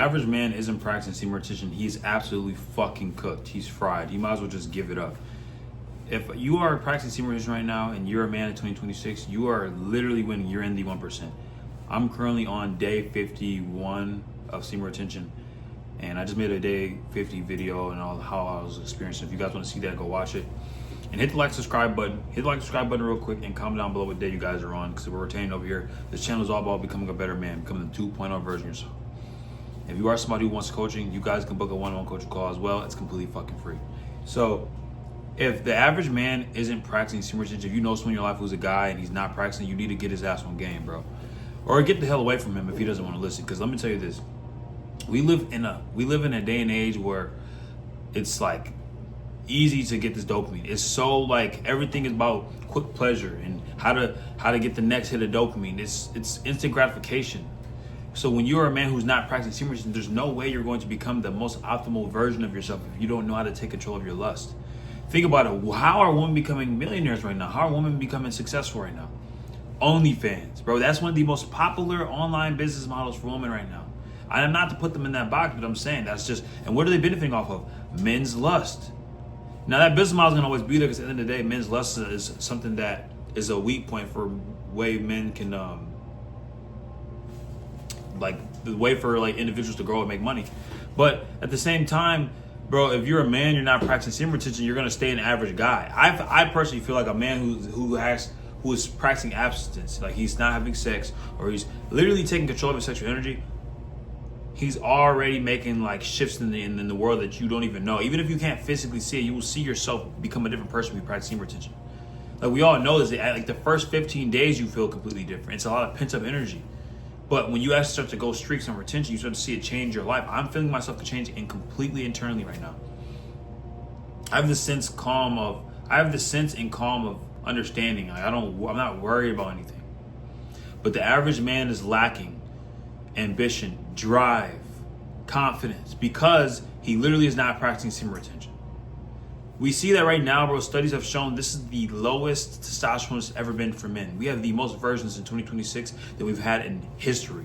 Average man isn't practicing semen retention, he's absolutely fucking cooked. He's fried. He might as well just give it up. If you are practicing semen retention right now and you're a man in 2026, you are literally winning. You're in the 1%. I'm currently on day 51 of semen retention, and I just made a day 50 video and all how I was experiencing. If you guys want to see that, go watch it. And hit the like, subscribe button. Hit the like, subscribe button real quick, and comment down below what day you guys are on, because we're retaining over here. This channel is all about becoming a better man, becoming the 2.0 version of yourself. If you are somebody who wants coaching, you guys can book a one-on-one coaching call as well. It's completely fucking free. So if the average man isn't practicing semen retention, if you know someone in your life who's a guy and he's not practicing, you need to get his ass on game, bro. Or get the hell away from him if he doesn't want to listen. Because let me tell you this. We live in a day and age where it's like easy to get this dopamine. It's so like everything is about quick pleasure and how to get the next hit of dopamine. It's instant gratification. So when you're a man who's not practicing semen retention, there's no way you're going to become the most optimal version of yourself if you don't know how to take control of your lust. Think about it. How are women becoming millionaires right now? How are women becoming successful right now? OnlyFans, bro. That's one of the most popular online business models for women right now. I am not to put them in that box, but I'm saying that's just, and what are they benefiting off of? Men's lust. Now that business model is going to always be there, because at the end of the day, men's lust is something that is a weak point for way men can, like the way for like individuals to grow and make money. But at the same time, bro, if you're a man, you're not practicing semen retention, you're gonna stay an average guy. I personally feel like a man who is practicing abstinence, like he's not having sex, or he's literally taking control of his sexual energy, he's already making like shifts in the world that you don't even know. Even if you can't physically see it, you will see yourself become a different person when you practice semen retention. Like we all know this, like the first 15 days you feel completely different. It's a lot of pent up energy. But when you actually start to go streaks on retention, you start to see it change your life. I'm feeling myself to change and completely internally right now. I have this sense and calm of understanding. Like I'm not worried about anything. But the average man is lacking ambition, drive, confidence, because he literally is not practicing semen retention. We see that right now, bro. Studies have shown this is the lowest testosterone has ever been for men. We have the most versions in 2026 that we've had in history.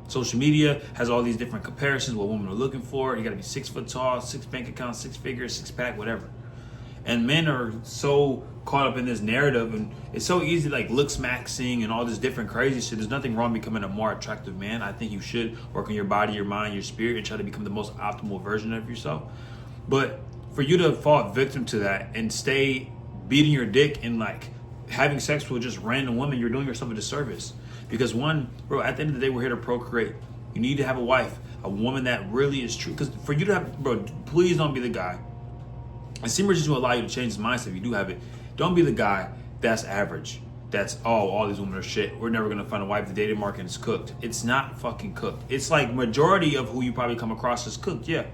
Social media has all these different comparisons, what women are looking for. You gotta be 6 foot tall, 6 bank accounts, 6 figures, 6 pack, whatever. And men are so caught up in this narrative, and it's so easy, like looks maxing and all this different crazy shit. There's nothing wrong becoming a more attractive man. I think you should work on your body, your mind, your spirit, and try to become the most optimal version of yourself. But for you to fall victim to that and stay beating your dick and like having sex with just random women, you're doing yourself a disservice. Because one, bro, at the end of the day, we're here to procreate. You need to have a wife, a woman that really is true. Because for you to have, bro, please don't be the guy. And semen retention will allow you to change his mindset if you do have it. Don't be the guy that's average. That's, oh, all these women are shit. We're never gonna find a wife. The dating market is cooked. It's not fucking cooked. It's like majority of who you probably come across is cooked, yeah.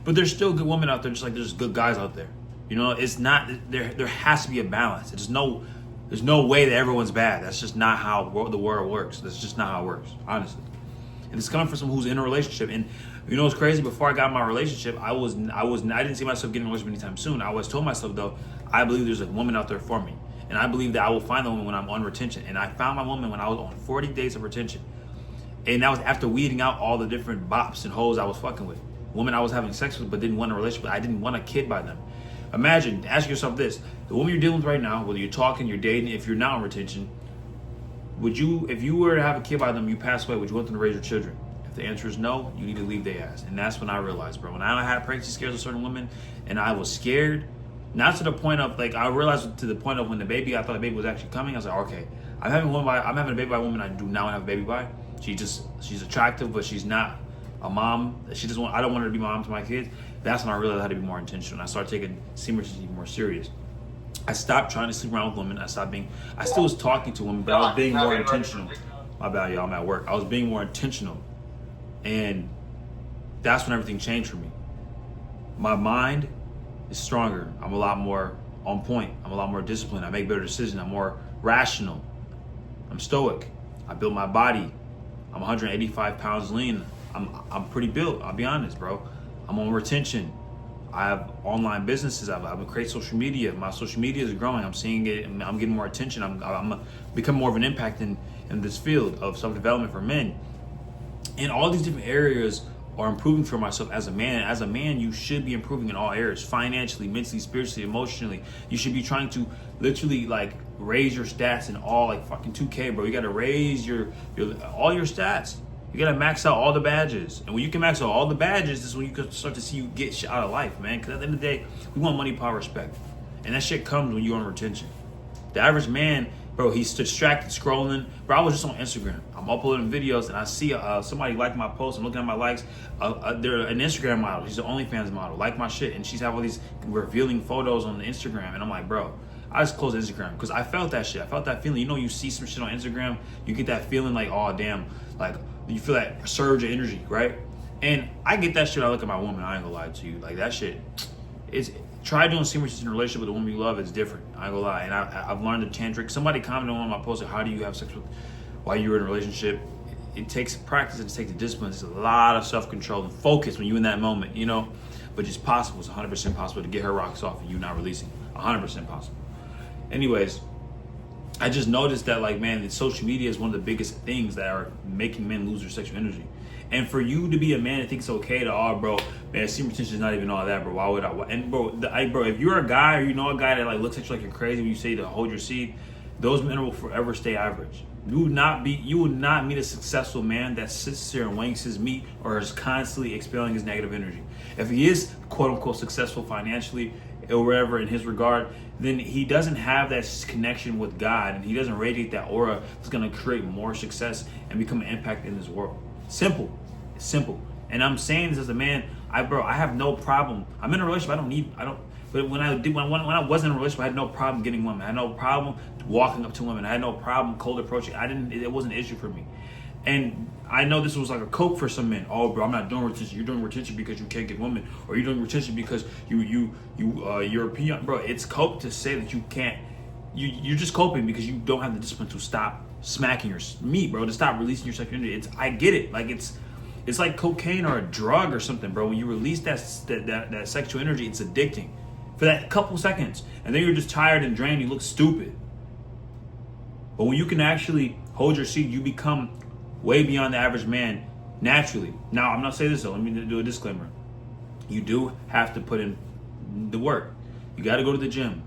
But there's still good women out there, just like there's good guys out there. You know, it's not, there has to be a balance. There's no way that everyone's bad. That's just not how the world works. That's just not how it works, honestly. And it's coming from someone who's in a relationship. And you know what's crazy? Before I got in my relationship, I didn't see myself getting in a relationship anytime soon. I always told myself though, I believe there's a woman out there for me. And I believe that I will find the woman when I'm on retention. And I found my woman when I was on 40 days of retention. And that was after weeding out all the different bops and hoes I was fucking with. Women I was having sex with but didn't want a relationship with. I didn't want a kid by them. Imagine, ask yourself this. The woman you're dealing with right now, whether you're talking, you're dating, if you're not on retention, if you were to have a kid by them, you pass away, would you want them to raise your children? If the answer is no, you need to leave their ass. And that's when I realized, bro, when I had pregnancy scares with certain women and I was scared, not to the point of, like, I realized to the point of when I thought the baby was actually coming, I was like, okay, I'm having a baby by a woman I do not want to have a baby by. She's attractive, but she's not a mom. I don't want her to be my mom to my kids. That's when I realized I had to be more intentional. I started taking semen retention more serious. I stopped trying to sleep around with women. I still was talking to women, but I was being more intentional. My bad, y'all, I'm at work. I was being more intentional. And that's when everything changed for me. My mind is stronger. I'm a lot more on point. I'm a lot more disciplined. I make better decisions. I'm more rational. I'm stoic. I built my body. I'm 185 pounds lean. I'm pretty built, I'll be honest, bro. I'm on retention. I have online businesses. I've created social media. My social media is growing. I'm seeing it. I'm getting more attention. I'm becoming more of an impact in this field of self-development for men. And all these different areas are improving for myself as a man. As a man, you should be improving in all areas, financially, mentally, spiritually, emotionally. You should be trying to literally like raise your stats in all, like fucking 2K, bro. You got to raise your all your stats. You got to max out all the badges. And when you can max out all the badges, this is when you can start to see you get shit out of life, man. Because at the end of the day, we want money, power, respect. And that shit comes when you're on retention. The average man, bro, he's distracted scrolling. Bro, I was just on Instagram. I'm uploading videos and I see somebody like my post. I'm looking at my likes. They're an Instagram model. She's an OnlyFans model. Like my shit. And she's have all these revealing photos on the Instagram. And I'm like, bro, I just closed Instagram because I felt that shit. I felt that feeling. You know, you see some shit on Instagram, you get that feeling like, oh, damn. Like, you feel that surge of energy, right? And I get that shit. I look at my woman. I ain't gonna lie to you. Like, that shit, try doing semen in a relationship with a woman you love. It's different. I ain't gonna lie. And I've learned the tantric. Somebody commented on my post, like, how do you have sex with while you're in a relationship? It takes practice. It takes discipline. It's a lot of self-control and focus when you're in that moment, you know? But it's possible. It's 100% possible to get her rocks off and you not releasing. 100% possible. Anyways, I just noticed that, like, man, social media is one of the biggest things that are making men lose their sexual energy. And for you to be a man that thinks it's okay to, oh, bro, man, semen retention is not even all that, bro. Why would I? And bro, if you're a guy or you know a guy that like looks at you like you're crazy when you say to hold your seed, those men will forever stay average. You will not meet a successful man that sits there and wanks his meat or is constantly expelling his negative energy. If he is quote unquote successful financially or wherever in his regard, then he doesn't have that connection with God and he doesn't radiate that aura that's going to create more success and become an impact in this world. Simple. It's simple. And I'm saying this as a man, I have no problem. I'm in a relationship. But when I wasn't in a relationship, I had no problem getting women. I had no problem walking up to women. I had no problem cold approaching. It wasn't an issue for me. And I know this was like a cope for some men. Oh, bro, I'm not doing retention. You're doing retention because you can't get women, or you're doing retention because you're a peon. Bro, it's cope to say that you can't. You're just coping because you don't have the discipline to stop smacking your meat, bro, to stop releasing your sexual energy. I get it. Like it's like cocaine or a drug or something, bro. When you release that sexual energy, it's addicting for that couple seconds, and then you're just tired and drained. You look stupid. But when you can actually hold your seed, you become way beyond the average man naturally. Now, I'm not saying this though. Let me do a disclaimer. You do have to put in the work. You got to go to the gym.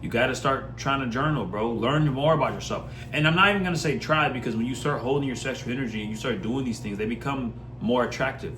You got to start trying to journal, bro. Learn more about yourself. And I'm not even going to say try, because when you start holding your sexual energy and you start doing these things, they become more attractive.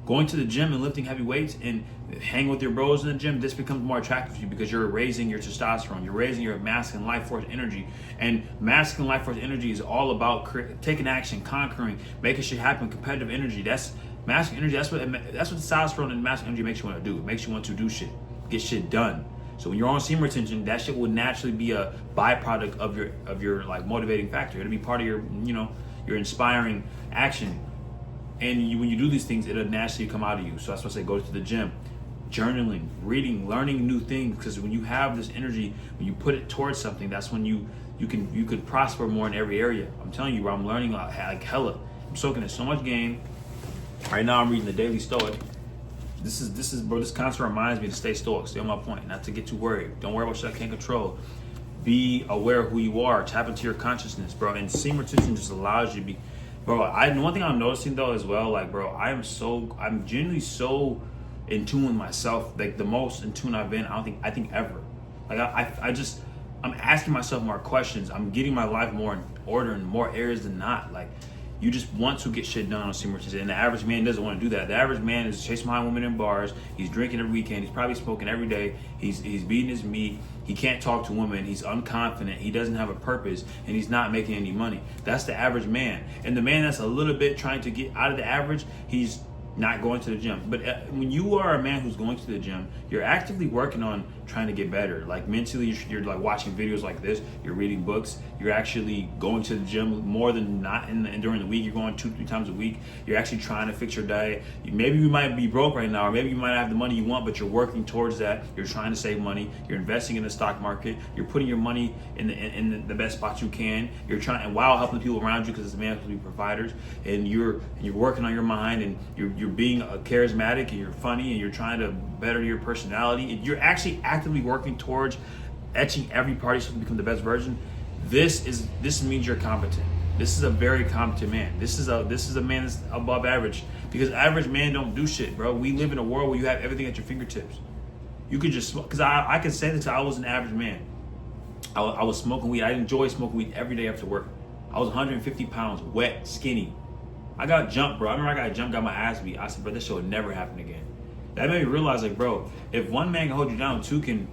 Going to the gym and lifting heavy weights and hanging with your bros in the gym, this becomes more attractive to you because you're raising your testosterone. You're raising your masculine life force energy. And masculine life force energy is all about taking action, conquering, making shit happen, competitive energy. That's masculine energy. That's what testosterone and masculine energy makes you want to do. It makes you want to do shit, get shit done. So when you're on semen retention, that shit will naturally be a byproduct of your like motivating factor. It'll be part of your, your inspiring action. And when you do these things, it'll naturally come out of you. So that's why I say go to the gym, journaling, reading, learning new things. Because when you have this energy, when you put it towards something, that's when you could prosper more in every area. I'm telling you, bro, I'm learning like hella. I'm soaking in so much game. Right now, I'm reading the Daily Stoic. This is bro. This concept reminds me to stay stoic, stay on my point, not to get too worried. Don't worry about shit I can't control. Be aware of who you are. Tap into your consciousness, bro. And semen retention just allows you to be, bro. One thing I'm noticing though as well, like, bro, I'm genuinely so in tune with myself, like the most in tune I've been. I think ever. Like I'm asking myself more questions. I'm getting my life more in order in more areas than not. Like, you just want to get shit done on semen retention, and the average man doesn't want to do that. The average man is chasing behind women in bars. He's drinking every weekend. He's probably smoking every day. He's beating his meat. He can't talk to women. He's unconfident. He doesn't have a purpose, and he's not making any money. That's the average man. And the man that's a little bit trying to get out of the average, he's not going to the gym. But when you are a man who's going to the gym, you're actively working on trying to get better. Like mentally, you're like watching videos like this, you're reading books, you're actually going to the gym more than not during the week. You're going 2-3 times a week. You're actually trying to fix your diet. Maybe you might be broke right now, or maybe you might not have the money you want, but you're working towards that. You're trying to save money. You're investing in the stock market. You're putting your money in the best spot you can. You're trying, and while helping the people around you, because it's a man to be providers, and you're working on your mind, and you're being charismatic, and you're funny, and you're trying to better your personality, and you're actually actively working towards etching every part so you can become the best version. This means you're competent. This is a very competent man. This is a man that's above average, because average men don't do shit, bro. We live in a world where you have everything at your fingertips. You could just smoke, because I can say this, I was an average man. I was smoking weed. I enjoy smoking weed every day after work. I was 150 pounds, wet, skinny. I got jumped, bro. I remember I got jumped, got my ass beat. I said, bro, this shit will never happen again. That made me realize, like, bro, if one man can hold you down, two can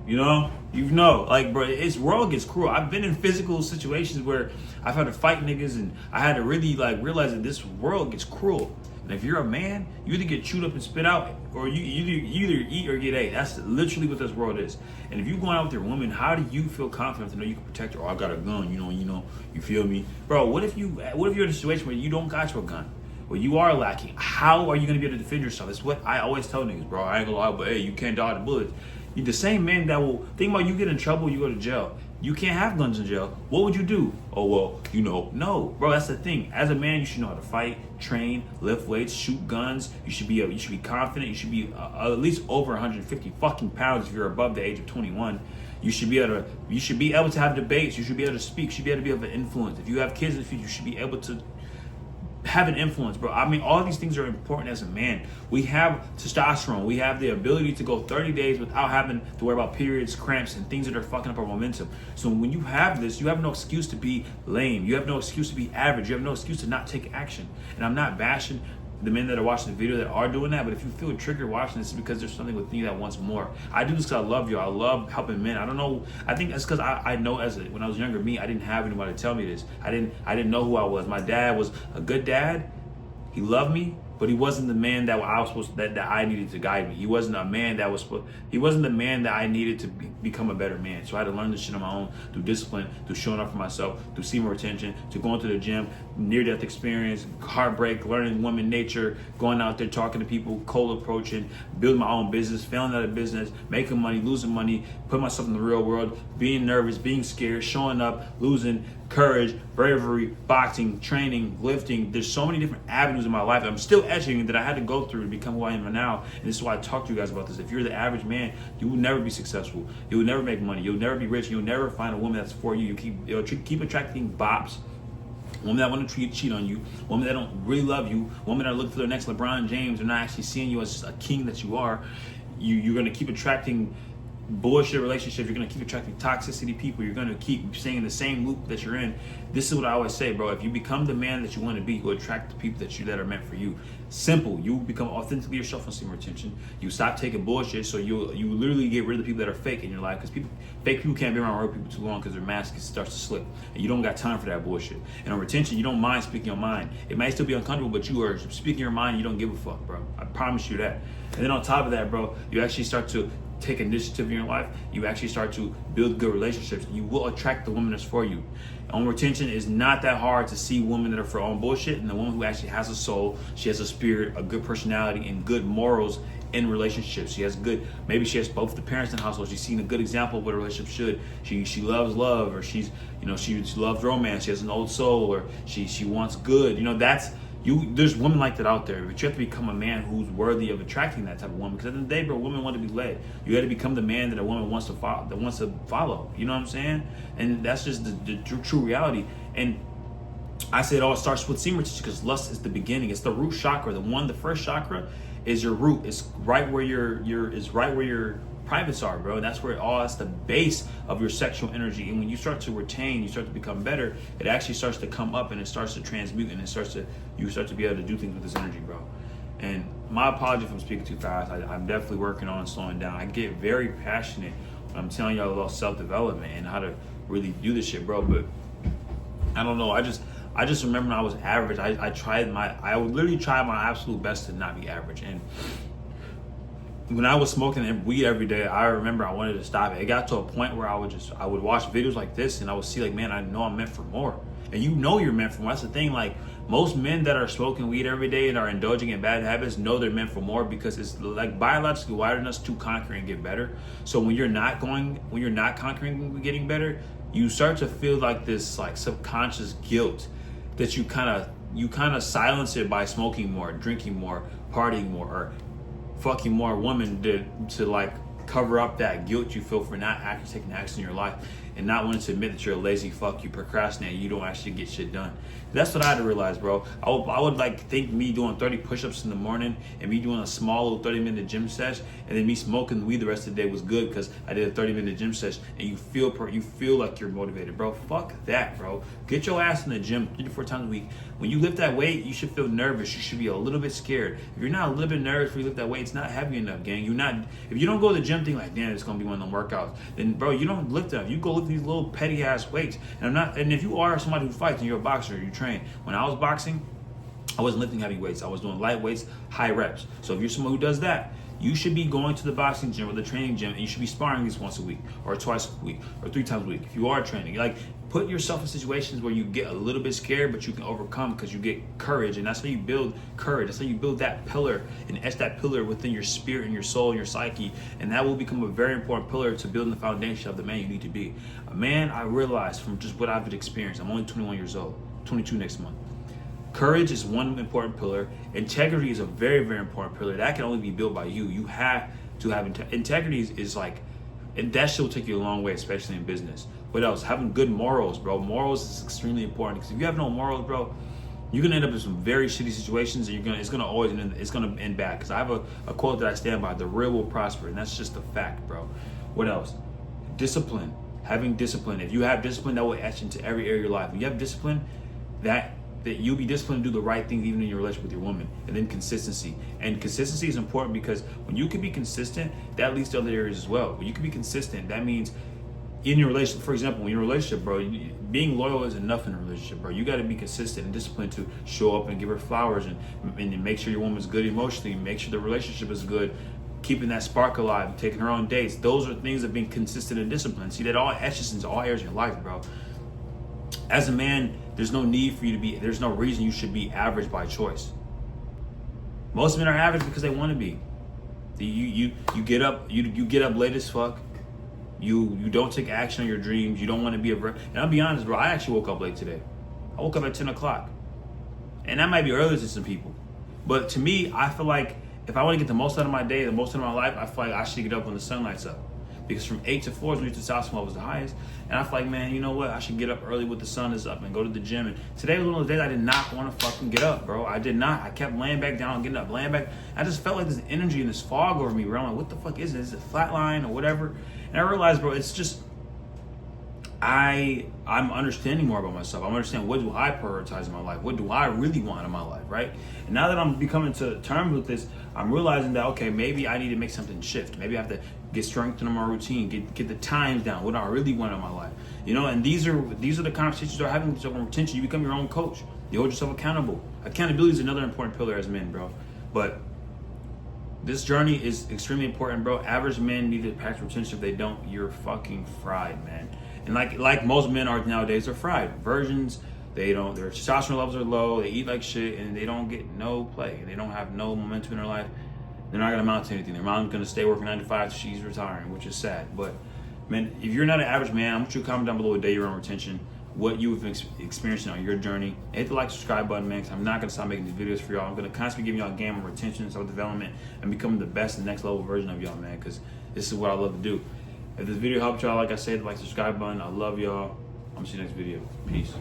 you know, like, bro, this world gets cruel. I've been in physical situations where I've had to fight niggas, and I had to really, like, realize that this world gets cruel. And if you're a man, you either get chewed up and spit out, or you either eat or get ate. That's literally what this world is. And if you're going out with your woman, how do you feel confident to know you can protect her? Oh, I got a gun, you feel me? Bro, what if you're in a situation where you don't got your gun? Where you are lacking? How are you gonna be able to defend yourself? That's what I always tell niggas, bro. I ain't gonna lie, but hey, you can't dodge the bullets. You're the same man that will think about, you get in trouble, you go to jail. You can't have guns in jail. What would you do? Oh, well, no, bro. That's the thing. As a man, you should know how to fight, train, lift weights, shoot guns. You should be confident. You should be at least over 150 fucking pounds if you're above the age of 21. You should be able to have debates. You should be able to speak. You should be able to be of an influence. If you have kids in the future, you should be able to have an influence, bro. I mean, all these things are important as a man. We have testosterone. We have the ability to go 30 days without having to worry about periods, cramps, and things that are fucking up our momentum. So when you have this, you have no excuse to be lame. You have no excuse to be average. You have no excuse to not take action. And I'm not bashing the men that are watching the video that are doing that, but if you feel triggered watching this, it's because there's something within you that wants more. I do this because I love you. I love helping men. I don't know. I think it's because I know when I was younger, I didn't have anybody to tell me this. I didn't know who I was. My dad was a good dad. He loved me, but he wasn't the man that I was supposed that I needed to guide me. He wasn't a man that he wasn't the man that I needed to become a better man. So I had to learn this shit on my own, through discipline, through showing up for myself, through semen retention, to going to the gym, near-death experience, heartbreak, learning woman nature, going out there talking to people, cold approaching, building my own business, failing out of business, making money, losing money, putting myself in the real world, being nervous, being scared, showing up, losing, courage, bravery, boxing, training, lifting. There's so many different avenues in my life that I'm still etching that I had to go through to become who I am now. And this is why I talk to you guys about this. If you're the average man, you will never be successful. You will never make money. You'll never be rich. You'll never find a woman that's for you. You'll keep attracting bops. Women that want to cheat on you, women that don't really love you, women that look for their next LeBron James, they're not actually seeing you as a king that you are. You're going to keep attracting bullshit relationships. You're going to keep attracting toxicity people. You're going to keep staying in the same loop that you're in. This is what I always say, bro. If you become the man that you want to be, you attract the people that are meant for you. Simple. You become authentically yourself on semen retention. You stop taking bullshit, so you literally get rid of the people that are fake in your life, because fake people can't be around real people too long, because their mask starts to slip, and you don't got time for that bullshit. And on retention, you don't mind speaking your mind. It may still be uncomfortable, but you are speaking your mind. You don't give a fuck, bro. I promise you that. And then on top of that, bro, you actually start to take initiative in your life. You actually start to build good relationships. You will attract the woman that's for you. On retention, is not that hard to see women that are for own bullshit, and the woman who actually has a soul, she has a spirit, a good personality, and good morals in relationships. Maybe she has both the parents in the household. She's seen a good example of what a relationship should. She loves love, or she loves romance. She has an old soul, or she wants good. There's women like that out there, but you have to become a man who's worthy of attracting that type of woman. Because at the end of the day, bro, women want to be led. You got to become the man that a woman wants to follow. You know what I'm saying? And that's just the true reality. And I say it all starts with semen retention, because lust is the beginning. It's the root chakra. The first chakra is your root. It's right where your privates are, bro. That's the base of your sexual energy. And when you start to retain, you start to become better, it actually starts to come up, and it starts to transmute, and you start to be able to do things with this energy, bro. And my apology if I'm speaking too fast. I'm definitely working on slowing down. I get very passionate when I'm telling y'all about self-development and how to really do this shit, bro. But I don't know. I just remember when I was average, I would literally try my absolute best to not be average. And when I was smoking weed every day, I remember I wanted to stop it. It got to a point where I would watch videos like this, and I would see, like, man, I know I'm meant for more. And you're meant for more. That's the thing. Like, most men that are smoking weed every day and are indulging in bad habits know they're meant for more, because it's like biologically wired in us to conquer and get better. So when you're not conquering and getting better, you start to feel like this, like, subconscious guilt that you kind of silence it by smoking more, drinking more, partying more, or fucking more women to like cover up that guilt you feel for not actually taking action in your life. and not wanting to admit that you're a lazy fuck, you procrastinate, you don't actually get shit done. That's what I had to realize, bro. I would like think me doing 30 push-ups in the morning and me doing a small little 30-minute gym session, and then me smoking weed the rest of the day was good because I did a 30-minute gym session, and you feel like you're motivated, bro. Fuck that, bro. Get your ass in the gym 3 to 4 times a week. When you lift that weight, you should feel nervous. You should be a little bit scared. If you're not a little bit nervous when you lift that weight, it's not heavy enough, gang. If you don't go to the gym thinking like, damn, it's gonna be one of them workouts, then bro, you don't lift them. You go lift these little petty ass weights. And if you are somebody who fights and you're a boxer, you train. When I was boxing, I wasn't lifting heavy weights. I was doing light weights, high reps. So if you're someone who does that, you should be going to the boxing gym or the training gym, and you should be sparring at least once a week or twice a week or 3 times a week. If you are training, like, put yourself in situations where you get a little bit scared, but you can overcome because you get courage, and that's how you build courage. That's how you build that pillar and etch that pillar within your spirit and your soul and your psyche, and that will become a very important pillar to building the foundation of the man you need to be. A man, I realized from just what I've experienced, I'm only 21 years old, 22 next month. Courage is one important pillar. Integrity is a very, very important pillar. That can only be built by you. You have to have integrity is like, and that shit will take you a long way, especially in business. What else? Having good morals, bro. Morals is extremely important, because if you have no morals, bro, you're gonna end up in some very shitty situations, and it's gonna end bad. Because I have a quote that I stand by: "The real will prosper," and that's just a fact, bro. What else? Discipline. Having discipline. If you have discipline, that will etch into every area of your life. When you have discipline, that you'll be disciplined to do the right things even in your relationship with your woman. And then consistency. And consistency is important, because when you can be consistent, that leads to other areas as well. When you can be consistent, that means in your relationship, for example, when you're in a relationship, bro, being loyal is enough in a relationship, bro. You got to be consistent and disciplined to show up and give her flowers, and make sure your woman's good emotionally, make sure the relationship is good, keeping that spark alive, taking her on dates. Those are things of being consistent and disciplined. See, that all etches into all areas of your life, bro. As a man, there's no reason you should be average by choice. Most men are average because they want to be. You get up late as fuck. You don't take action on your dreams. You don't want to be and I'll be honest, bro, I actually woke up late today. I woke up at 10 o'clock. And that might be early to some people. But to me, I feel like if I want to get the most out of my day, the most out of my life, I feel like I should get up when the sun lights up. Because from 8 to 4 is when the testosterone level was the highest. And I feel like, man, you know what? I should get up early when the sun is up and go to the gym. And today was one of those days I did not want to fucking get up, bro. I did not. I kept laying back down, getting up, laying back. I just felt like this energy and this fog over me, bro. I'm like, what the fuck is it? Is it flatline or whatever? And I realized, bro, it's just, I'm understanding more about myself. I'm understanding, what do I prioritize in my life? What do I really want in my life, right? And now that I'm becoming to terms with this, I'm realizing that, okay, maybe I need to make something shift. Maybe I have to get strengthened in my routine, get the times down, what I really want in my life. You know, and these are the conversations you're having with yourself on retention. You become your own coach. You hold yourself accountable. Accountability is another important pillar as men, bro. But this journey is extremely important, bro. Average men need to practice retention. If they don't, you're fucking fried, man. And like most men are nowadays, they're fried. Virgins, their testosterone levels are low, they eat like shit, and they don't get no play. They don't have no momentum in their life. They're not gonna amount to anything. Their mom's gonna stay working 9 to 5 till she's retiring, which is sad. But man, if you're not an average man, I want you to comment down below a day you're on retention, what you've been experiencing on your journey. Hit the like, subscribe button, man, because I'm not gonna stop making these videos for y'all. I'm gonna constantly give y'all a game of retention, self-development, and becoming the best and next level version of y'all, man, because this is what I love to do. If this video helped y'all, like I said, like, subscribe button. I love y'all. I'm gonna see you next video. Peace.